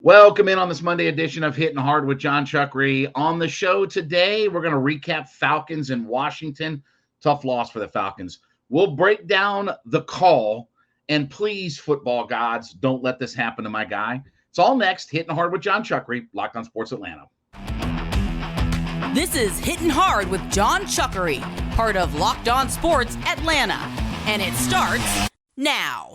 Welcome in on this Monday edition of Hittin' Hard with Jon Chuckery. On the show today, we're going to recap Falcons in Washington. Tough loss for the Falcons. We'll break down the call, and please, football gods, don't let this happen to my guy. It's all next. Hittin' Hard with Jon Chuckery, Locked on Sports Atlanta. This is Hittin' Hard with Jon Chuckery, part of Locked on Sports Atlanta. And it starts now.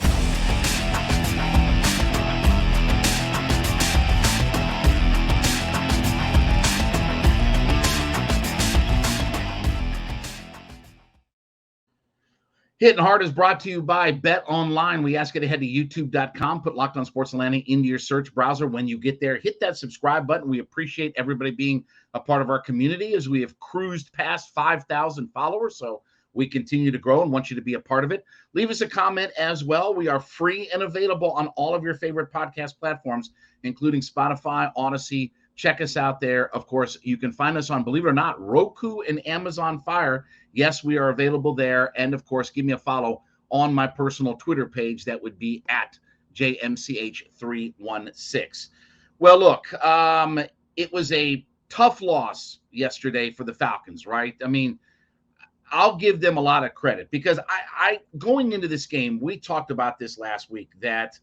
Hittin' Hard is brought to you by Bet Online. We ask you to head to youtube.com, put Locked on Sports Atlanta into your search browser. When you get there, hit that subscribe button. We appreciate everybody being a part of our community as we have cruised past 5,000 followers. So we continue to grow and want you to be a part of it. Leave us a comment as well. We are free and available on all of your favorite podcast platforms, including Spotify, Odyssey. Check us out there. Of course, you can find us on, believe it or not, Roku and Amazon Fire. Yes, we are available there. And of course, give me a follow on my personal Twitter page. That would be at JMCH316. Well, look, it was a tough loss yesterday for the Falcons, right? I mean, I'll give them a lot of credit because I going into this game, we talked about this last week, that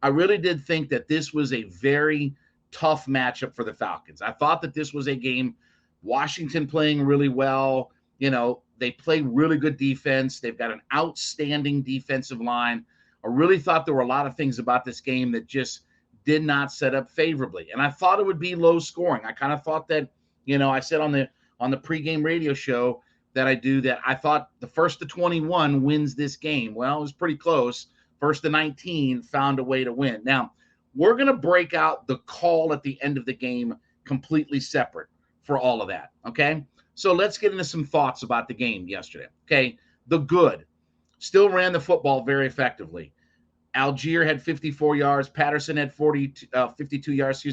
I really did think that this was a very tough matchup for the Falcons. I thought that this was a game, Washington playing really well. You know, they play really good defense. They've got an outstanding defensive line. I really thought there were a lot of things about this game that just did not set up favorably. And I thought it would be low scoring. I kind of thought that, you know, I said on the pregame radio show that I do that I thought the first to 21 wins this game. Well, it was pretty close. First to 19 found a way to win. Now, we're going to break out the call at the end of the game completely separate for all of that, okay? So let's get into some thoughts about the game yesterday, okay? The good. Still ran the football very effectively. Algier had 54 yards. Patterson had 52 yards,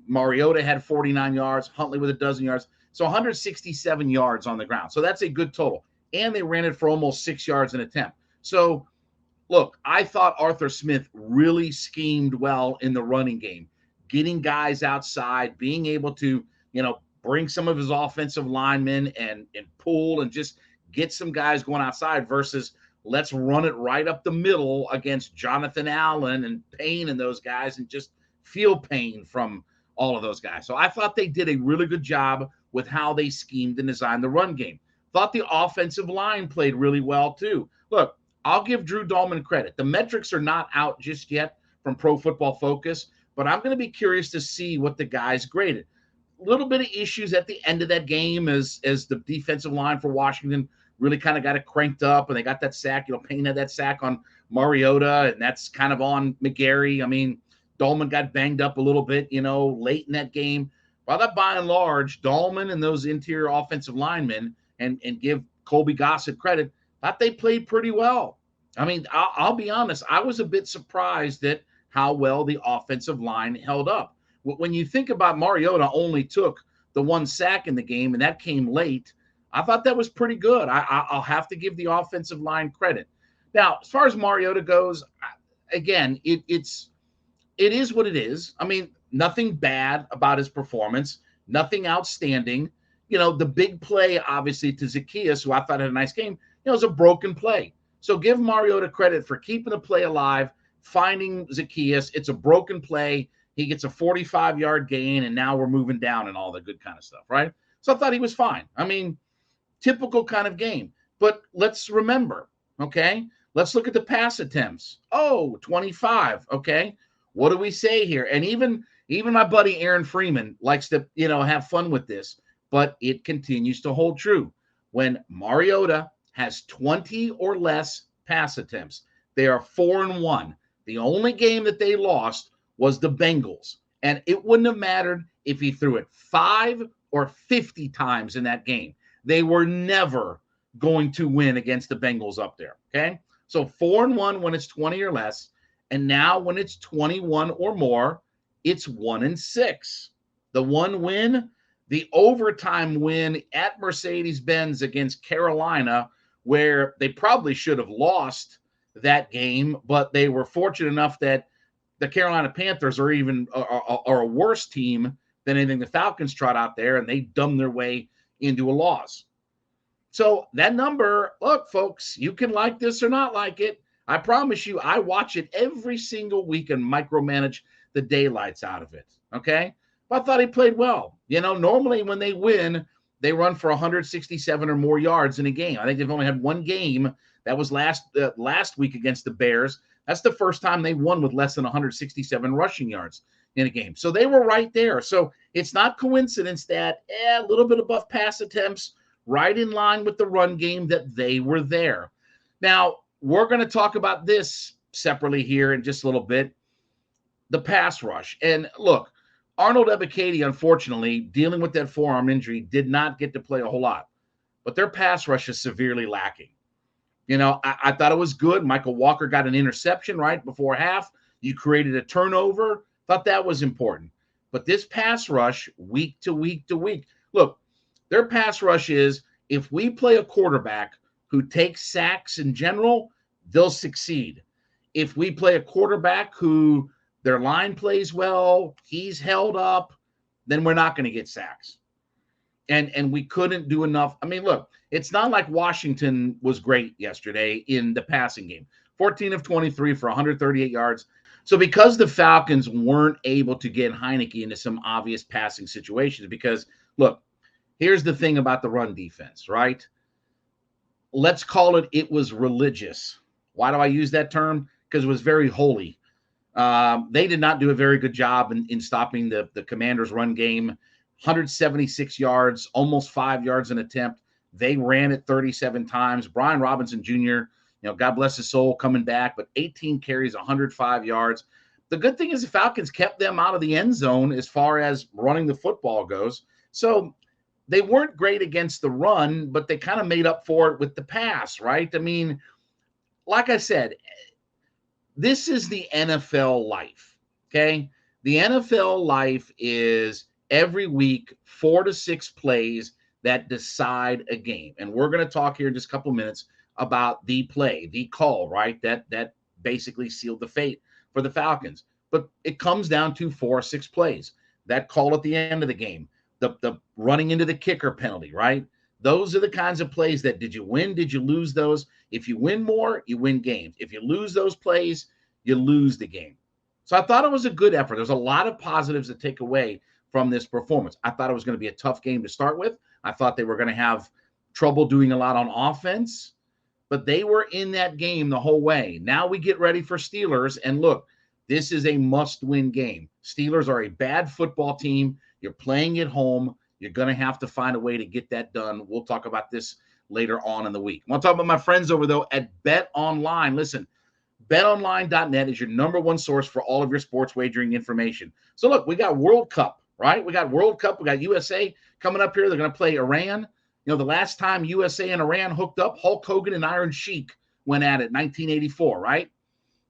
Mariota had 49 yards. Huntley with a dozen yards. So 167 yards on the ground. So that's a good total. And they ran it for almost 6 yards an attempt. So look, I thought Arthur Smith really schemed well in the running game, getting guys outside, being able to, you know, bring some of his offensive linemen and pull and just get some guys going outside versus let's run it right up the middle against Jonathan Allen and Payne and those guys and just feel pain from all of those guys. So I thought they did a really good job with how they schemed and designed the run game. Thought the offensive line played really well too. Look, I'll give Drew Dalman credit. The metrics are not out just yet from Pro Football Focus, but I'm going to be curious to see what the guys graded. A little bit of issues at the end of that game as the defensive line for Washington really kind of got it cranked up, and they got that sack. You know, Payne had that sack on Mariota, and that's kind of on McGarry. I mean, Dalman got banged up a little bit, you know, late in that game. But that by and large, Dalman and those interior offensive linemen, and give Colby Gossett credit, thought they played pretty well. I mean, I'll be honest. I was a bit surprised at how well the offensive line held up. When you think about Mariota only took the one sack in the game, and that came late, I thought that was pretty good. I'll have to give the offensive line credit. Now, as far as Mariota goes, again, it is what it is. I mean, nothing bad about his performance, nothing outstanding. You know, the big play, obviously, to Zaccheaus, who I thought had a nice game, it was a broken play. So give Mariota credit for keeping the play alive, finding Zaccheaus. It's a broken play. He gets a 45-yard gain, and now we're moving down and all the good kind of stuff, right? So I thought he was fine. I mean, typical kind of game. But let's remember, okay? Let's look at the pass attempts. Oh, 25, okay? What do we say here? And even my buddy Aaron Freeman likes to, you know, have fun with this, but it continues to hold true. When Mariota has 20 or less pass attempts, they are 4-1. The only game that they lost was the Bengals. And it wouldn't have mattered if he threw it 5 or 50 times in that game. They were never going to win against the Bengals up there, okay? So 4-1 when it's 20 or less. And now when it's 21 or more, it's 1-6. The one win, the overtime win at Mercedes-Benz against Carolina, where they probably should have lost that game, but they were fortunate enough that the Carolina Panthers are even are a worse team than anything the Falcons trot out there, and they dumb their way into a loss. So that number, look, folks, you can like this or not like it. I promise you, I watch it every single week and micromanage the daylights out of it. Okay. But I thought he played well. Normally when they win, they run for 167 or more yards in a game. I think they've only had one game. That was last week against the Bears. That's the first time they won with less than 167 rushing yards in a game. So they were right there. So it's not coincidence that a little bit above pass attempts, right in line with the run game, that they were there. Now, we're going to talk about this separately here in just a little bit, the pass rush. And look, Arnold Ebiketie, unfortunately, dealing with that forearm injury, did not get to play a whole lot. But their pass rush is severely lacking. I thought it was good. Michael Walker got an interception right before half. You created a turnover. Thought that was important. But this pass rush, week to week to week, look, their pass rush is, if we play a quarterback who takes sacks in general, they'll succeed. If we play a quarterback who their line plays well, he's held up, then we're not going to get sacks. And we couldn't do enough. I mean, look, it's not like Washington was great yesterday in the passing game. 14 of 23 for 138 yards. So because the Falcons weren't able to get Heinicke into some obvious passing situations, because, look, here's the thing about the run defense, right? Let's call it was religious. Why do I use that term? Because it was very holy. They did not do a very good job in stopping the Commanders' run game. 176 yards, almost 5 yards an attempt. They ran it 37 times. Brian Robinson Jr., God bless his soul, coming back, but 18 carries, 105 yards. The good thing is the Falcons kept them out of the end zone as far as running the football goes. So they weren't great against the run, but they kind of made up for it with the pass, right? I mean, like I said, this is the NFL life, okay? The NFL life is every week 4 to 6 plays that decide a game. And we're going to talk here in just a couple of minutes about the play, the call, right? That basically sealed the fate for the Falcons. But it comes down to 4 or 6 plays. That call at the end of the game, the running into the kicker penalty, right? Those are the kinds of plays that, did you win? Did you lose those? If you win more, you win games. If you lose those plays, you lose the game. So I thought it was a good effort. There's a lot of positives to take away from this performance. I thought it was going to be a tough game to start with. I thought they were going to have trouble doing a lot on offense, but they were in that game the whole way. Now we get ready for Steelers, and look, this is a must-win game. Steelers are a bad football team. You're playing at home. You're going to have to find a way to get that done. We'll talk about this later on in the week. I want to talk about my friends over, though, at Bet Online. Listen, betonline.net is your number one source for all of your sports wagering information. So, look, we got World Cup, right? We got World Cup. We got USA coming up here. They're going to play Iran. The last time USA and Iran hooked up, Hulk Hogan and Iron Sheik went at it, 1984, right?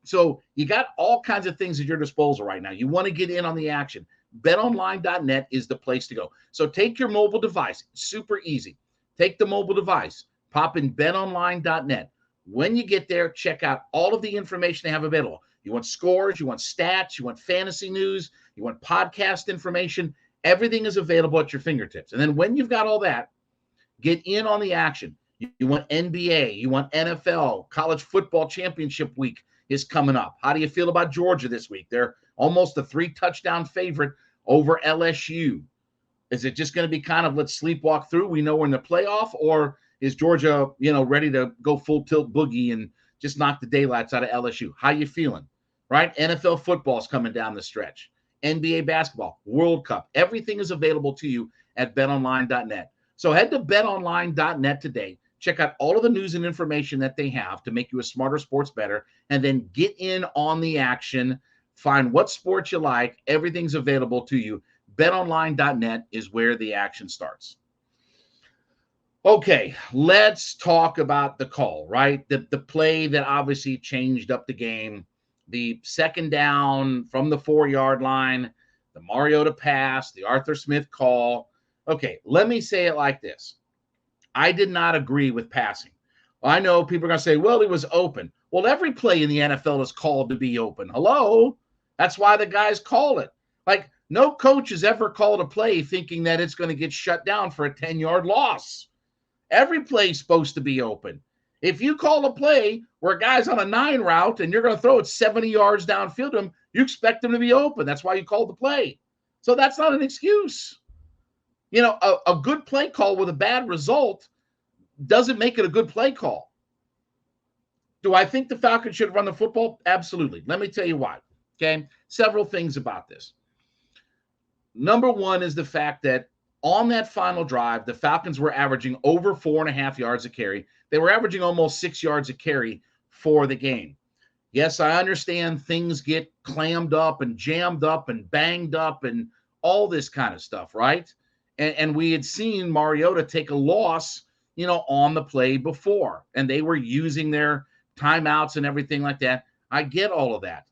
So you got all kinds of things at your disposal right now. You want to get in on the action. BetOnline.net is the place to go. So take your mobile device. Super easy. Take the mobile device. Pop in BetOnline.net. When you get there, check out all of the information they have available. You want scores, you want stats, you want fantasy news, you want podcast information. Everything is available at your fingertips. And then when you've got all that, get in on the action. You want NBA, you want NFL, college football championship week is coming up. How do you feel about Georgia this week? They're almost a 3-touchdown favorite over LSU. Is it just going to be kind of, let's sleepwalk through? We know we're in the playoff, or is Georgia, ready to go full tilt boogie and just knock the daylights out of LSU? How you feeling, right? NFL football is coming down the stretch. NBA basketball, World Cup. Everything is available to you at betonline.net. So head to betonline.net today. Check out all of the news and information that they have to make you a smarter sports bettor, and then get in on the action. Find what sports you like. Everything's available to you. BetOnline.net is where the action starts. Okay, let's talk about the call, right? The play that obviously changed up the game. The second down from the 4-yard line, the Mariota pass, the Arthur Smith call. Okay, let me say it like this. I did not agree with passing. I know people are going to say, well, he was open. Well, every play in the NFL is called to be open. Hello? That's why the guys call it. Like, no coach has ever called a play thinking that it's going to get shut down for a 10-yard loss. Every play's supposed to be open. If you call a play where a guy's on a 9 route and you're going to throw it 70 yards downfield to him, you expect him to be open. That's why you called the play. So that's not an excuse. You know, a good play call with a bad result doesn't make it a good play call. Do I think the Falcons should run the football? Absolutely. Let me tell you why. Okay, several things about this. Number one is the fact that on that final drive, the Falcons were averaging over 4.5 yards a carry. They were averaging almost 6 yards a carry for the game. Yes, I understand things get clammed up and jammed up and banged up and all this kind of stuff, right? And we had seen Mariota take a loss, you know, on the play before, and they were using their timeouts and everything like that. I get all of that.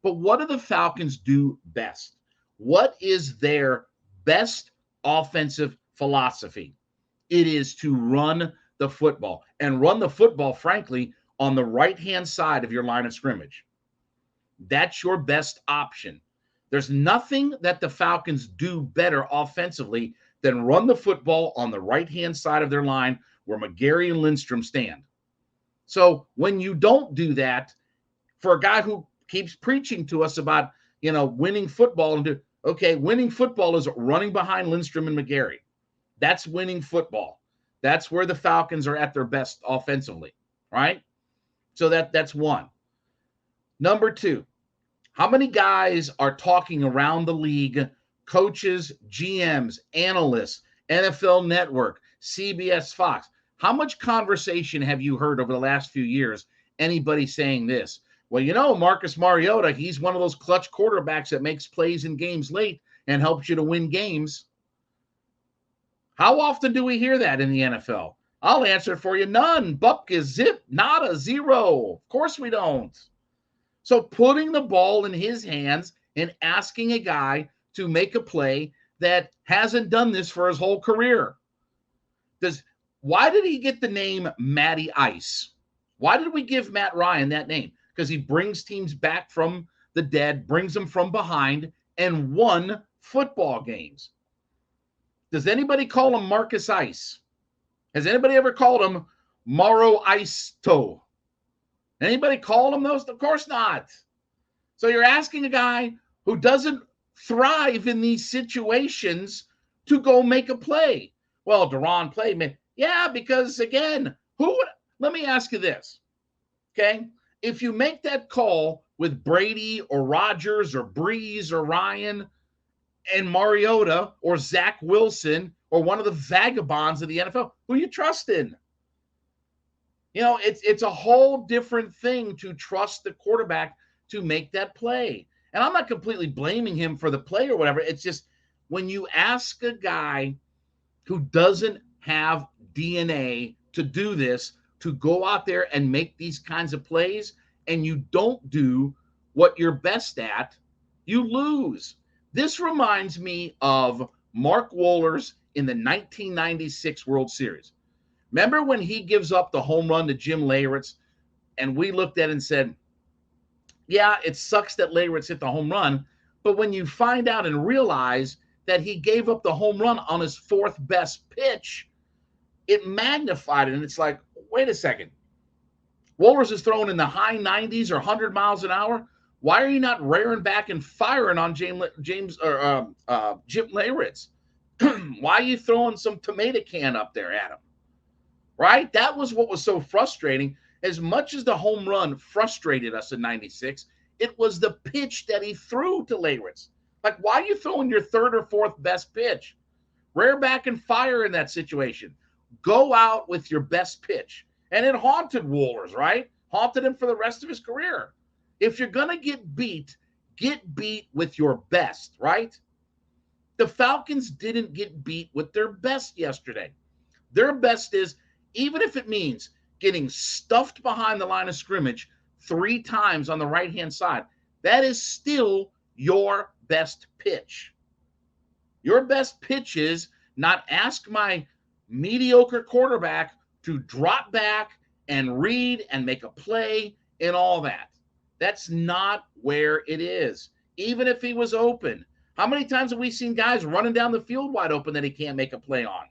But what do the Falcons do best? What is their best offensive philosophy? It is to run the football, and run the football, frankly, on the right-hand side of your line of scrimmage. That's your best option. There's nothing that the Falcons do better offensively than run the football on the right-hand side of their line where McGary and Lindstrom stand. So when you don't do that, for a guy who keeps preaching to us about, you know, winning football, and winning football is running behind Lindstrom and McGary. That's winning football. That's where the Falcons are at their best offensively, right? So that's one. Number two, how many guys are talking around the league, coaches, GMs, analysts, NFL Network, CBS, Fox? How much conversation have you heard over the last few years, anybody saying this? Well, you know, Marcus Mariota, he's one of those clutch quarterbacks that makes plays in games late and helps you to win games. How often do we hear that in the NFL? I'll answer it for you. None. Buck is zip, nada, zero. Of course we don't. So putting the ball in his hands and asking a guy to make a play that hasn't done this for his whole career. Why did he get the name Matty Ice? Why did we give Matt Ryan that name? Because he brings teams back from the dead, brings them from behind, and won football games. Does anybody call him Marcus Ice? Has anybody ever called him Mauro Ice Toe? Anybody call him those? Of course not. So you're asking a guy who doesn't thrive in these situations to go make a play. Well, Duron played, man. Yeah, because again, let me ask you this, okay? If you make that call with Brady or Rodgers or Breeze or Ryan and Mariota or Zach Wilson or one of the vagabonds of the NFL, who you trust in? You know, it's a whole different thing to trust the quarterback to make that play. And I'm not completely blaming him for the play or whatever. It's just when you ask a guy who doesn't have DNA to do this, to go out there and make these kinds of plays, and you don't do what you're best at, you lose. This reminds me of Mark Wohlers in the 1996 World Series. Remember when he gives up the home run to Jim Leyritz, and we looked at it and said, yeah, it sucks that Leyritz hit the home run, but when you find out and realize that he gave up the home run on his fourth best pitch, it magnified it, and it's like, wait a second. Wohlers is throwing in the high 90s or 100 miles an hour. Why are you not rearing back and firing on Jim Leyritz? Why are you throwing some tomato can up there at him? Right? That was what was so frustrating. As much as the home run frustrated us in 96, it was the pitch that he threw to Leyritz. Like, why are you throwing your third or fourth best pitch? Rear back and fire in that situation. Go out with your best pitch. And it haunted Wohlers, right? Haunted him for the rest of his career. If you're going to get beat with your best, right? The Falcons didn't get beat with their best yesterday. Their best is, even if it means getting stuffed behind the line of scrimmage 3 times on the right-hand side, that is still your best pitch. Your best pitch is not ask my mediocre quarterback to drop back and read and make a play and all that. That's not where it is. even if he was open. How many times have we seen guys running down the field wide open that he can't make a play on?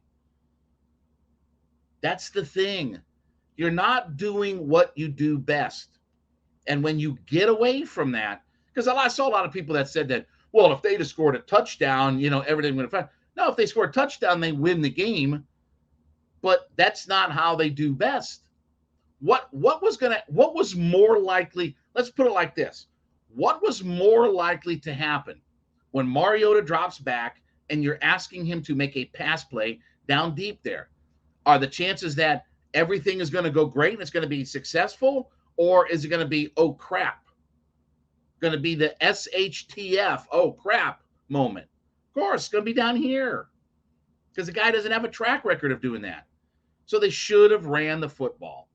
That's the thing. You're not doing what you do best. And when you get away from that, because I saw a lot of people that said that, well, if they'd have scored a touchdown, everything would have been fine. No, if they score a touchdown, they win the game. But that's not how they do best. What was more likely? Let's put it like this. What was more likely to happen when Mariota drops back and you're asking him to make a pass play down deep there? Are the chances that everything is going to go great and it's going to be successful, or is it going to be, oh crap? Going to be the SHTF, oh crap moment? Of course, it's going to be down here because the guy doesn't have a track record of doing that. So they should have ran the football.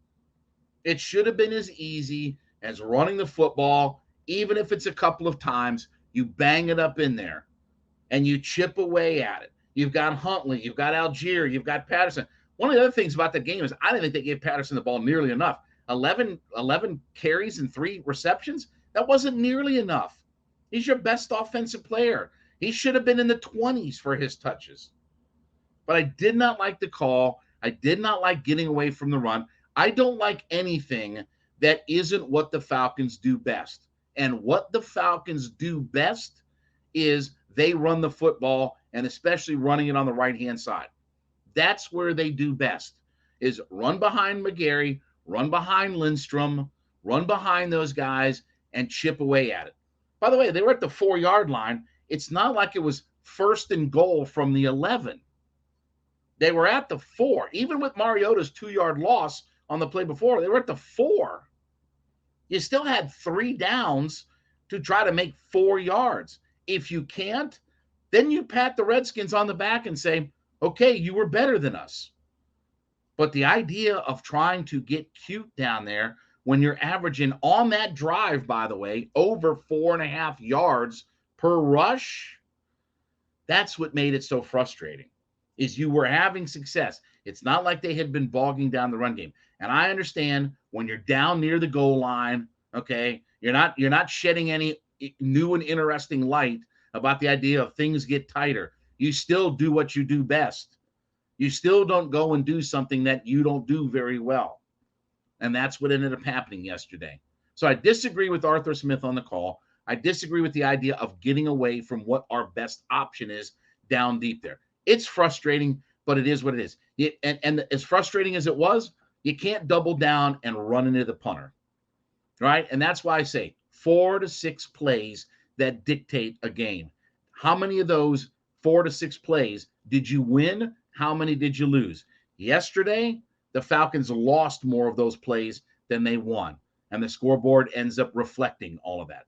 It should have been as easy as running the football, even if it's a couple of times. You bang it up in there and you chip away at it. You've got Huntley, you've got Algier, you've got Patterson. One of the other things about the game is I didn't think they gave Patterson the ball nearly enough. 11 carries and 3 receptions, that wasn't nearly enough. He's your best offensive player. He should have been in the 20s for his touches. But I did not like the call. I did not like getting away from the run. I don't like anything that isn't what the Falcons do best. And what the Falcons do best is they run the football, and especially running it on the right-hand side. That's where they do best, is run behind McGarry, run behind Lindstrom, run behind those guys, and chip away at it. By the way, they were at the 4-yard line. It's not like it was 1st and goal from the 11. They were at the 4. Even with Mariota's 2-yard loss on the play before, they were at the 4. You still had 3 downs to try to make 4 yards. If you can't, then you pat the Redskins on the back and say, okay, you were better than us. But the idea of trying to get cute down there when you're averaging on that drive, by the way, over 4.5 yards per rush, that's what made it so frustrating, is you were having success. It's not like they had been bogging down the run game. And I understand when you're down near the goal line, okay, you're not shedding any new and interesting light about the idea of things get tighter. You still do what you do best. You still don't go and do something that you don't do very well. And that's what ended up happening yesterday. So I disagree with Arthur Smith on the call. I disagree with the idea of getting away from what our best option is down deep there. It's frustrating, but it is what it is. And as frustrating as it was, you can't double down and run into the punter, right? And that's why I say 4 to 6 plays that dictate a game. How many of those 4 to 6 plays did you win? How many did you lose? Yesterday, the Falcons lost more of those plays than they won, and the scoreboard ends up reflecting all of that.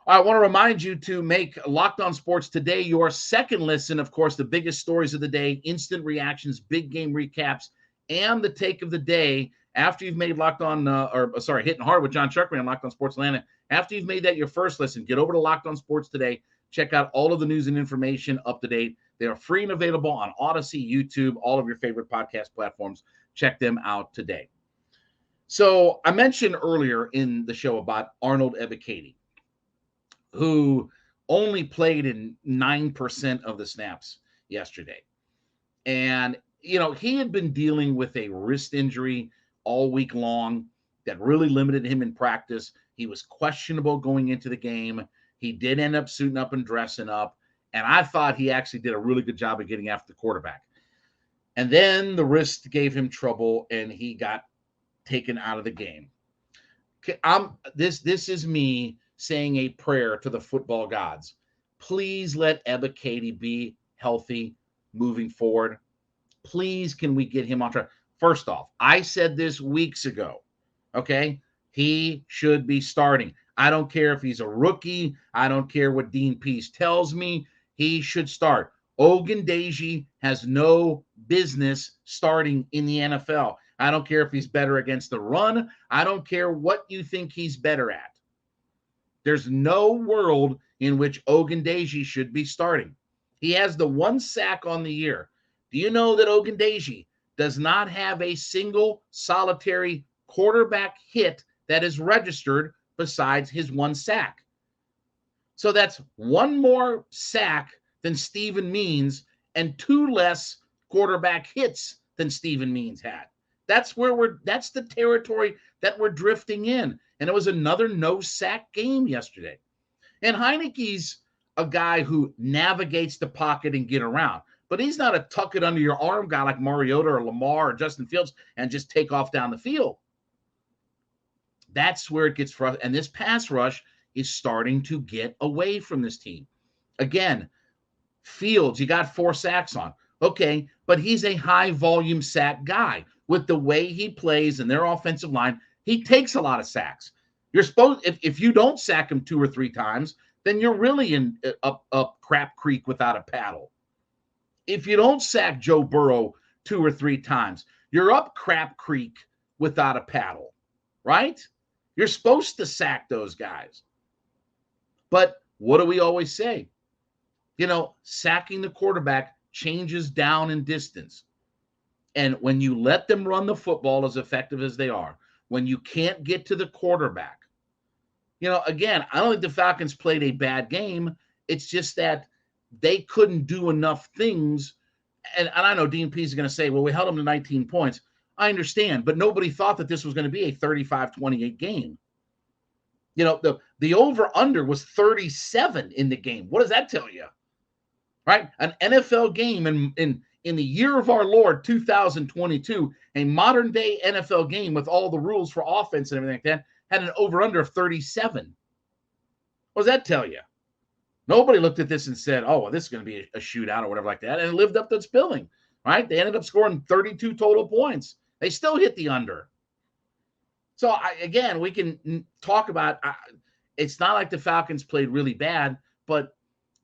I want to remind you to make Locked On Sports Today your second listen. Of course, the biggest stories of the day, instant reactions, big game recaps, and the take of the day. After you've made Hittin Hard with Jon Chuckery on Locked On Sports Atlanta, after you've made that your first listen, get over to Locked On Sports Today. Check out all of the news and information up to date. They are free and available on Odyssey, YouTube, all of your favorite podcast platforms. Check them out today. So I mentioned earlier in the show about Arnold Ebiketie, who only played in 9% of the snaps yesterday. And, he had been dealing with a wrist injury all week long that really limited him in practice. He was questionable going into the game. He did end up suiting up and dressing up. And I thought he actually did a really good job of getting after the quarterback. And then the wrist gave him trouble, and he got taken out of the game. This is me saying a prayer to the football gods. Please let Ebiketie be healthy moving forward. Please, can we get him on track? First off, I said this weeks ago, okay? He should be starting. I don't care if he's a rookie. I don't care what Dean Pease tells me. He should start. Ogundeji has no business starting in the NFL. I don't care if he's better against the run. I don't care what you think he's better at. There's no world in which Ogundeji should be starting. He has the 1 sack on the year. Do you know that Ogundeji does not have a single solitary quarterback hit that is registered besides his 1 sack? So that's one more sack than Steven Means and two less quarterback hits than Steven Means had. That's the territory that we're drifting in. And it was another no sack game yesterday. And Heineke's a guy who navigates the pocket and get around, but he's not a tuck it under your arm guy like Mariota or Lamar or Justin Fields and just take off down the field. That's where it gets frustrating. And this pass rush is starting to get away from this team. Again, Fields, you got 4 sacks on. Okay, but he's a high volume sack guy. With the way he plays and their offensive line, he takes a lot of sacks. You're supposed, if you don't sack him 2 or 3 times, then you're really in up crap creek without a paddle. If you don't sack Joe Burrow 2 or 3 times, you're up crap creek without a paddle, right? You're supposed to sack those guys. But what do we always say? Sacking the quarterback changes down in distance. And when you let them run the football as effective as they are, when you can't get to the quarterback, again, I don't think the Falcons played a bad game. It's just that they couldn't do enough things. And I know Dean Pease is going to say, well, we held them to 19 points. I understand, but nobody thought that this was going to be a 35-28 game. The over-under was 37 in the game. What does that tell you? Right? An NFL game in the year of our Lord, 2022, a modern-day NFL game with all the rules for offense and everything like that, had an over-under of 37. What does that tell you? Nobody looked at this and said, oh, well, this is going to be a shootout or whatever like that, and it lived up to its billing, right? They ended up scoring 32 total points. They still hit the under. So, again, we can talk about it's not like the Falcons played really bad, but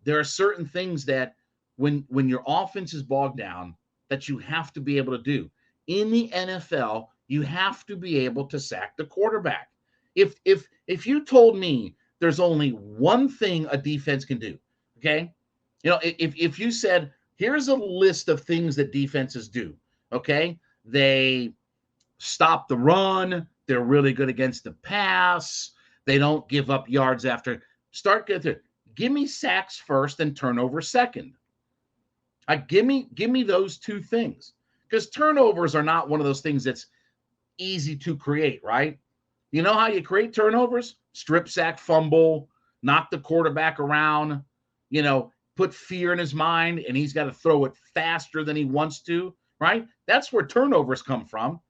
there are certain things that when your offense is bogged down that you have to be able to do. In the NFL, you have to be able to sack the quarterback. If you told me there's only one thing a defense can do, okay? If you said, here's a list of things that defenses do, okay? They stop the run. They're really good against the pass. They don't give up yards after. Give me sacks first and turnovers second. Give me those two things, because turnovers are not one of those things that's easy to create, right? You know how you create turnovers? Strip sack, fumble, knock the quarterback around, put fear in his mind, and he's got to throw it faster than he wants to, right? That's where turnovers come from.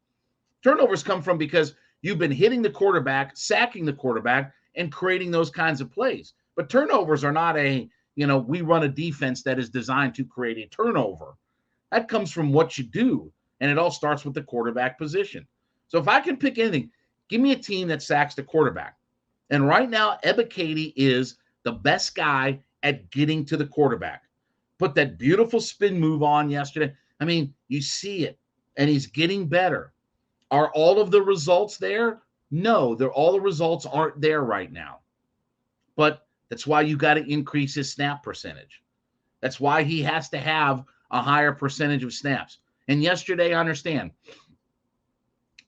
Turnovers come from because you've been hitting the quarterback, sacking the quarterback, and creating those kinds of plays. But turnovers are not we run a defense that is designed to create a turnover. That comes from what you do, and it all starts with the quarterback position. So if I can pick anything, give me a team that sacks the quarterback. And right now, Ebiketie is the best guy at getting to the quarterback. Put that beautiful spin move on yesterday. I mean, you see it, and he's getting better. Are all of the results there? No, all the results aren't there right now. But that's why you got to increase his snap percentage. That's why he has to have a higher percentage of snaps. And yesterday, I understand,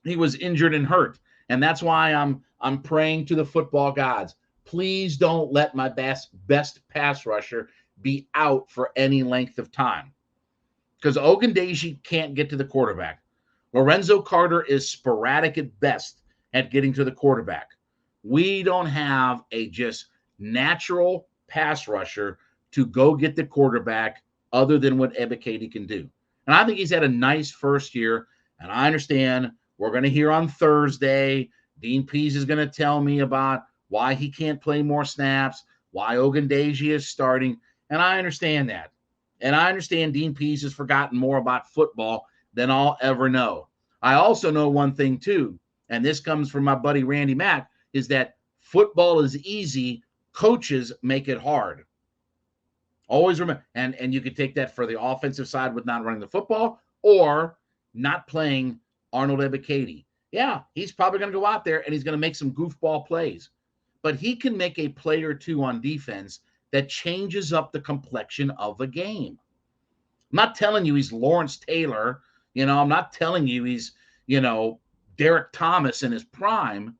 he was injured and hurt. And that's why I'm praying to the football gods. Please don't let my best pass rusher be out for any length of time. Because Ogundeji can't get to the quarterback. Lorenzo Carter is sporadic at best at getting to the quarterback. We don't have a just natural pass rusher to go get the quarterback other than what Ebiketie can do. And I think he's had a nice first year. And I understand we're going to hear on Thursday, Dean Pease is going to tell me about why he can't play more snaps, why Ogundeji is starting. And I understand that. And I understand Dean Pease has forgotten more about football than I'll ever know. I also know one thing too, and this comes from my buddy Randy Mack, is that football is easy, coaches make it hard. Always remember, and you could take that for the offensive side with not running the football or not playing Arnold Ebiketie. Yeah, he's probably going to go out there and he's going to make some goofball plays. But he can make a play or two on defense that changes up the complexion of a game. I'm not telling you he's Lawrence Taylor. I'm not telling you he's, Derek Thomas in his prime.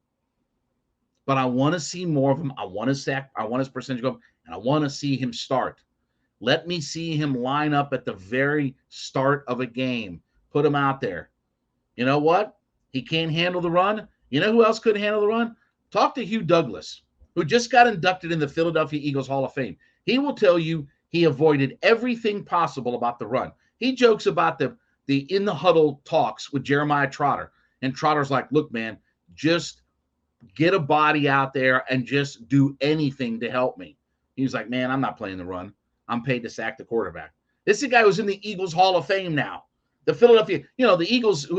but I want to see more of him. I want to sack. I want his percentage go up, and I want to see him start. Let me see him line up at the very start of a game. Put him out there. You know what? He can't handle the run. You know who else couldn't handle the run? Talk to Hugh Douglas, who just got inducted in the Philadelphia Eagles Hall of Fame. He will tell you he avoided everything possible about the run. He jokes about the in the huddle talks with Jeremiah Trotter. And Trotter's like, look, man, just get a body out there and just do anything to help me. He was like, man, I'm not playing the run. I'm paid to sack the quarterback. This is a guy who's in the Eagles Hall of Fame now. The Philadelphia, the Eagles,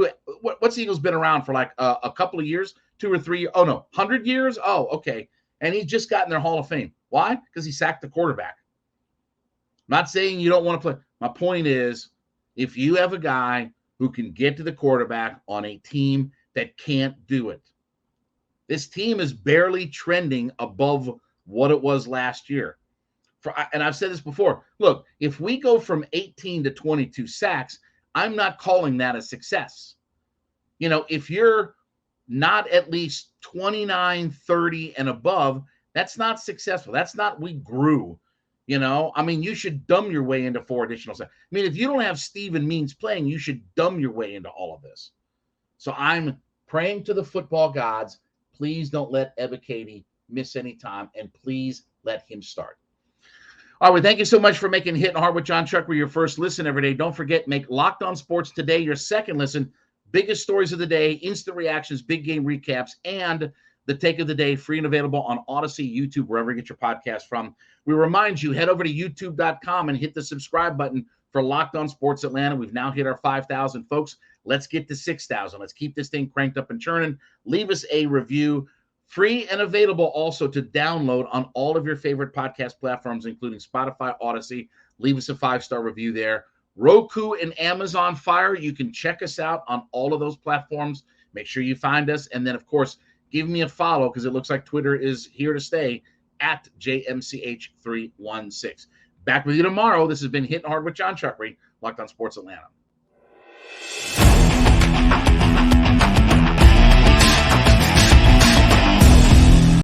what's the Eagles been around for like a couple of years, 2 or 3 years? Oh, no, 100 years? Oh, okay. And he's just gotten their Hall of Fame. Why? Because he sacked the quarterback. I'm not saying you don't want to play. My point is, if you have a guy who can get to the quarterback on a team that can't do it, this team is barely trending above what it was last year. And I've said this before. Look, if we go from 18 to 22 sacks, I'm not calling that a success. If you're not at least 29, 30 and above, that's not successful. That's not we grew. You should dumb your way into 4 additional sacks. If you don't have Steven Means playing, you should dumb your way into all of this. So I'm praying to the football gods. Please don't let Ebiketie miss any time, and please let him start. All right, well, thank you so much for making Hittin' Hard with Jon Chuckery your first listen every day. Don't forget, make Locked On Sports Today your second listen. Biggest stories of the day, instant reactions, big game recaps, and the take of the day, free and available on Odyssey, YouTube, wherever you get your podcast from. We remind you, head over to youtube.com and hit the subscribe button for Locked On Sports Atlanta. We've now hit our 5,000 folks. Let's get to 6,000. Let's keep this thing cranked up and churning. Leave us a review. Free and available also to download on all of your favorite podcast platforms, including Spotify, Odyssey. Leave us a 5-star review there. Roku and Amazon Fire. You can check us out on all of those platforms. Make sure you find us. And then, of course, give me a follow because it looks like Twitter is here to stay at JMCH316. Back with you tomorrow. This has been Hittin' Hard with Jon Chuckery, Locked On Sports Atlanta.